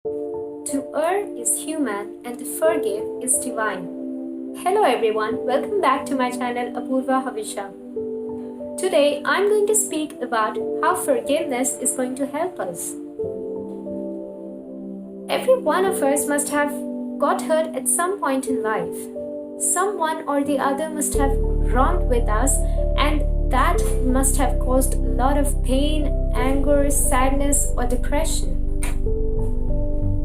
To err is human and to forgive is divine. Hello everyone, welcome back to my channel Apurva Havisha. Today I'm going to speak about how forgiveness is going to help us. Every one of us must have got hurt at some point in life. Someone or the other must have wronged with us, and that must have caused a lot of pain, anger, sadness, or depression.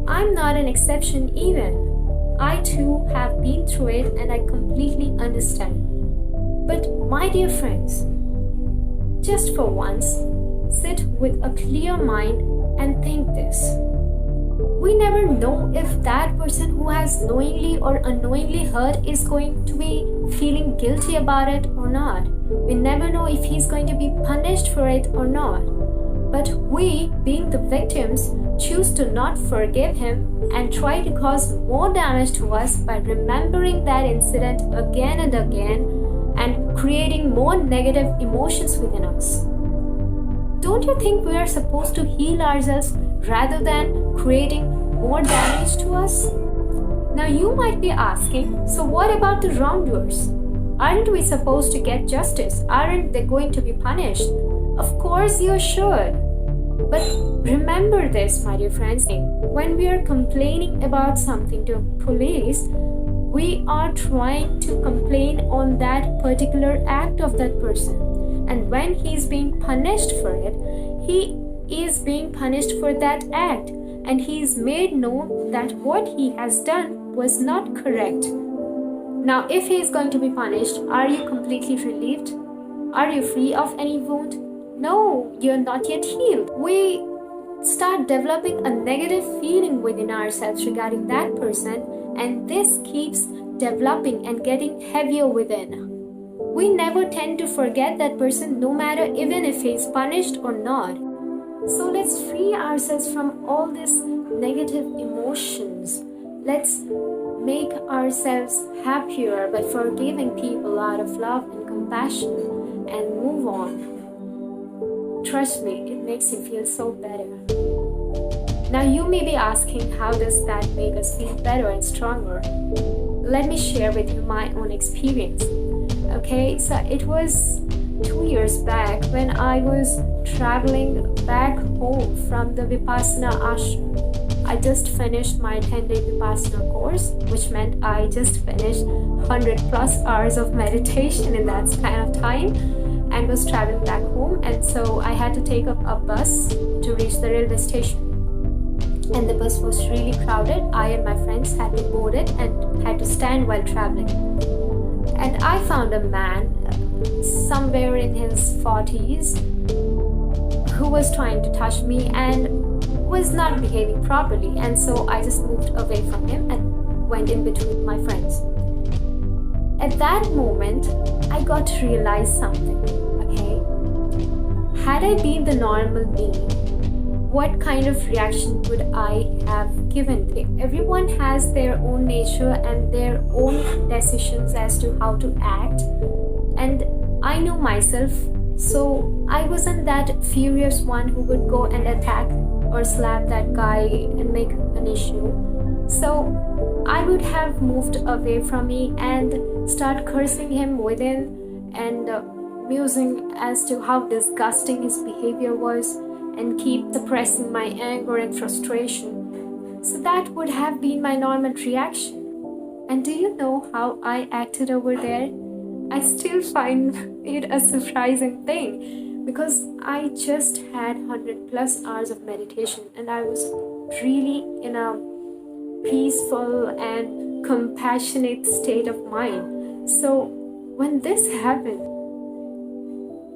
I'm not an exception even. I too have been through it and I completely understand. But my dear friends, just for once, sit with a clear mind and think this. We never know if that person who has knowingly or unknowingly hurt is going to be feeling guilty about it or not. We never know if he's going to be punished for it or not. But we, being the victims, choose to not forgive him and try to cause more damage to us by remembering that incident again and again and creating more negative emotions within us. Don't you think we are supposed to heal ourselves rather than creating more damage to us? Now you might be asking, so what about the wrongdoers? Aren't we supposed to get justice? Aren't they going to be punished? Of course you should. But remember this, my dear friends, when we are complaining about something to police, we are trying to complain on that particular act of that person. And when he is being punished for it, he is being punished for that act. And he is made known that what he has done was not correct. Now, if he is going to be punished, are you completely relieved? Are you free of any wound? No, you're not yet healed. We start developing a negative feeling within ourselves regarding that person, and this keeps developing and getting heavier within. We never tend to forget that person, no matter even if he's punished or not. So let's free ourselves from all these negative emotions. Let's make ourselves happier by forgiving people out of love and compassion and move on. Trust me, it makes you feel so better. Now you may be asking, how does that make us feel better and stronger? Let me share with you my own experience. Okay, so it was 2 years back when I was traveling back home from the Vipassana ashram. I just finished my 10-day Vipassana course, which meant I just finished 100 plus hours of meditation in that span of time, and was traveling back home, and so I had to take up a bus to reach the railway station. And the bus was really crowded. I and my friends had been boarded and had to stand while traveling. And I found a man somewhere in his 40s who was trying to touch me and was not behaving properly, and so I just moved away from him and went in between my friends. At that moment, I got to realize something, okay? Had I been the normal me, what kind of reaction would I have given? Everyone has their own nature and their own decisions as to how to act. And I know myself, so I wasn't that furious one who would go and attack or slap that guy and make an issue. So I would have moved away from me and start cursing him within and musing as to how disgusting his behavior was and keep suppressing my anger and frustration. So that would have been my normal reaction. And do you know how I acted over there? I still find it a surprising thing because I just had 100 plus hours of meditation and I was really in a peaceful and compassionate state of mind. So when this happened,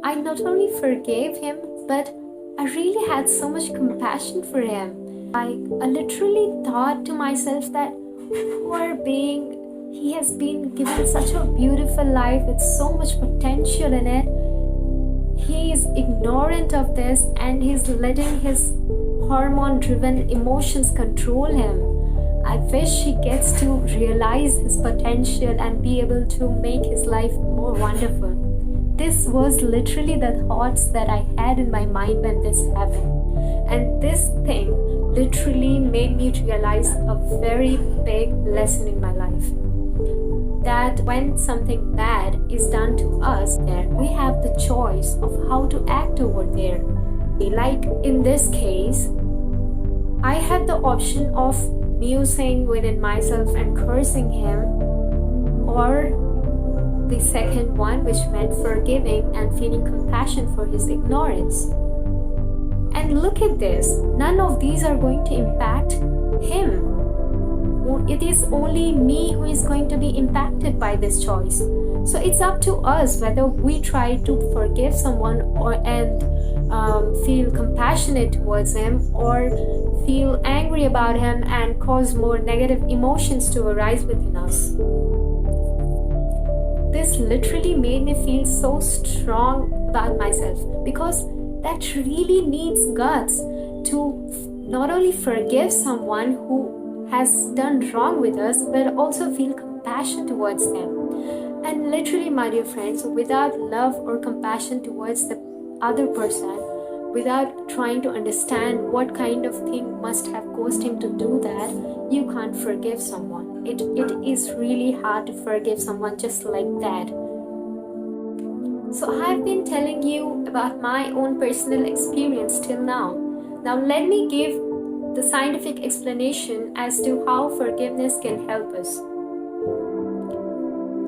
I not only forgave him, but I really had so much compassion for him. I literally thought to myself that poor being, he has been given such a beautiful life with so much potential in it. He is ignorant of this and he's letting his hormone-driven emotions control him. I wish he gets to realize his potential and be able to make his life more wonderful. This was literally the thoughts that I had in my mind when this happened. And this thing literally made me realize a very big lesson in my life. That when something bad is done to us, then we have the choice of how to act over there. Like in this case, I had the option of musing within myself and cursing him, or the second one, which meant forgiving and feeling compassion for his ignorance. And look at this, none of these are going to impact him. It is only me who is going to be impacted by this choice. So it's up to us whether we try to forgive someone and feel compassionate towards him, or feel angry about him and cause more negative emotions to arise within us. This literally made me feel so strong about myself, because that really needs guts to not only forgive someone who has done wrong with us, but also feel compassion towards them. And literally, my dear friends, without love or compassion towards the other person, without trying to understand what kind of thing must have caused him to do that, you can't forgive someone. It is really hard to forgive someone just like that. So I've been telling you about my own personal experience till now. Now let me give the scientific explanation as to how forgiveness can help us.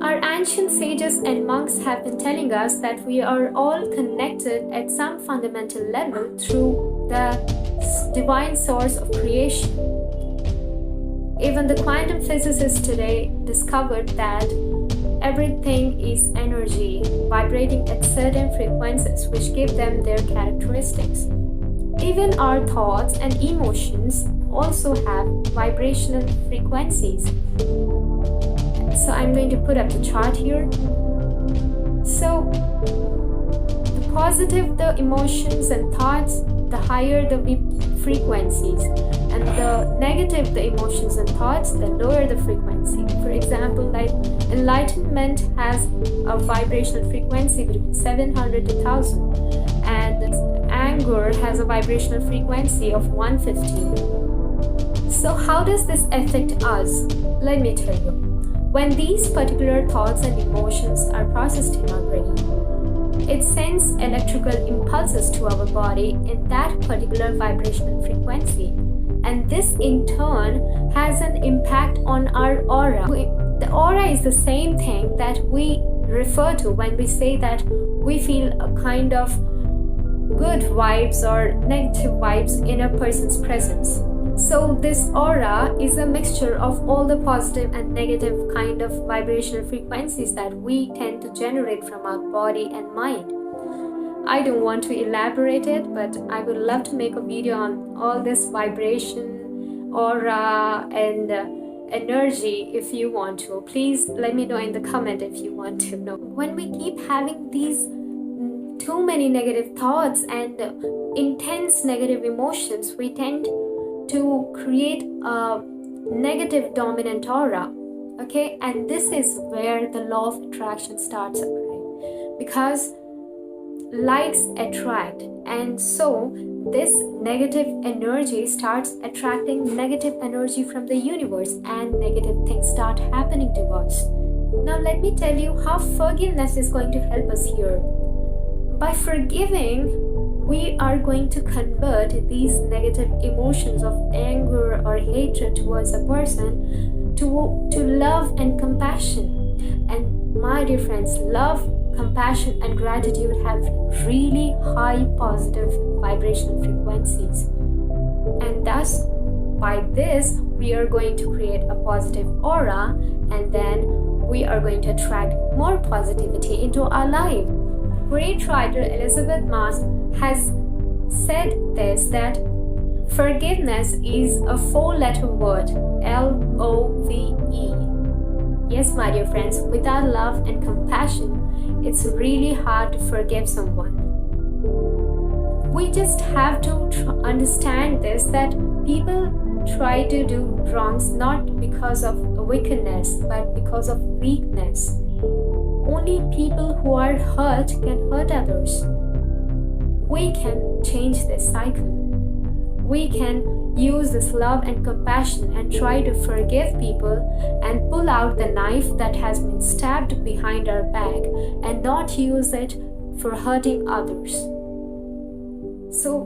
Our ancient sages and monks have been telling us that we are all connected at some fundamental level through the divine source of creation. Even the quantum physicists today discovered that everything is energy, vibrating at certain frequencies which give them their characteristics. Even our thoughts and emotions also have vibrational frequencies. So I'm going to put up the chart here. So the positive the emotions and thoughts, the higher the frequencies, and the negative the emotions and thoughts, the lower the frequency. For example, like enlightenment has a vibrational frequency between 700 to 1000, and anger has a vibrational frequency of 150. So how does this affect us? Let me tell you. When these particular thoughts and emotions are processed in our brain, it sends electrical impulses to our body in that particular vibrational frequency, and this in turn has an impact on our aura. The aura is the same thing that we refer to when we say that we feel a kind of good vibes or negative vibes in a person's presence. So this aura is a mixture of all the positive and negative kind of vibrational frequencies that we tend to generate from our body and mind. I don't want to elaborate it, but I would love to make a video on all this vibration, aura, and energy if you want to. Please let me know in the comment if you want to know. When we keep having these too many negative thoughts and intense negative emotions, we tend to create a negative dominant aura, okay? And this is where the law of attraction starts occurring, because likes attract, and so this negative energy starts attracting negative energy from the universe, and negative things start happening to us. Now let me tell you how forgiveness is going to help us here. By forgiving, we are going to convert these negative emotions of anger or hatred towards a person to love and compassion. And my dear friends, love, compassion, and gratitude have really high positive vibrational frequencies. And thus, by this, we are going to create a positive aura, and then we are going to attract more positivity into our life. Great writer Elizabeth Moss has said this, that forgiveness is a 4-letter word, L-O-V-E. Yes, my dear friends, without love and compassion, it's really hard to forgive someone. We just have to understand this, that people try to do wrongs not because of wickedness, but because of weakness. Only people who are hurt can hurt others. We can change this cycle. We can use this love and compassion and try to forgive people and pull out the knife that has been stabbed behind our back and not use it for hurting others. So,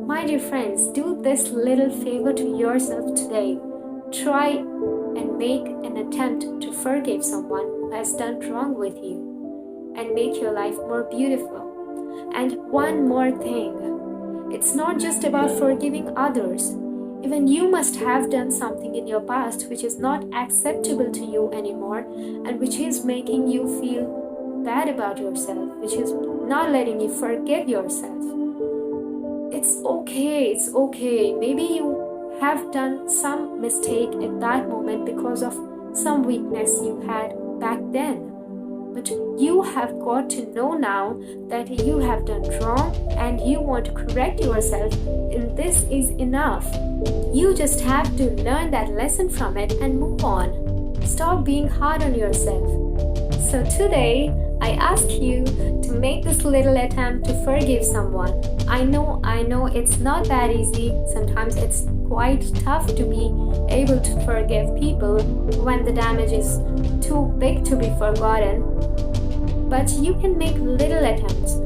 my dear friends, do this little favor to yourself today. Try and make an attempt to forgive someone who has done wrong with you and make your life more beautiful. And one more thing, it's not just about forgiving others. Even you must have done something in your past which is not acceptable to you anymore and which is making you feel bad about yourself, which is not letting you forgive yourself. It's okay. Maybe you have done some mistake at that moment because of some weakness you had back then. But you have got to know now that you have done wrong and you want to correct yourself, and this is enough. You just have to learn that lesson from it and move on. Stop being hard on yourself. So today, I ask you to make this little attempt to forgive someone. I know it's not that easy. Sometimes it's quite tough to be able to forgive people when the damage is too big to be forgotten. But you can make little attempts.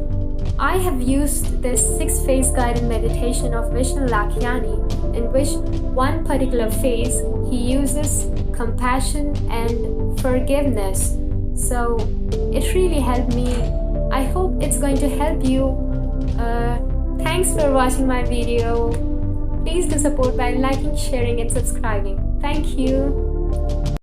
I have used this 6-phase guided meditation of Vishnu Lakiani, in which one particular phase he uses compassion and forgiveness. So it really helped me. I hope it's going to help you. Thanks for watching my video. Please do support by liking, sharing and subscribing. Thank you.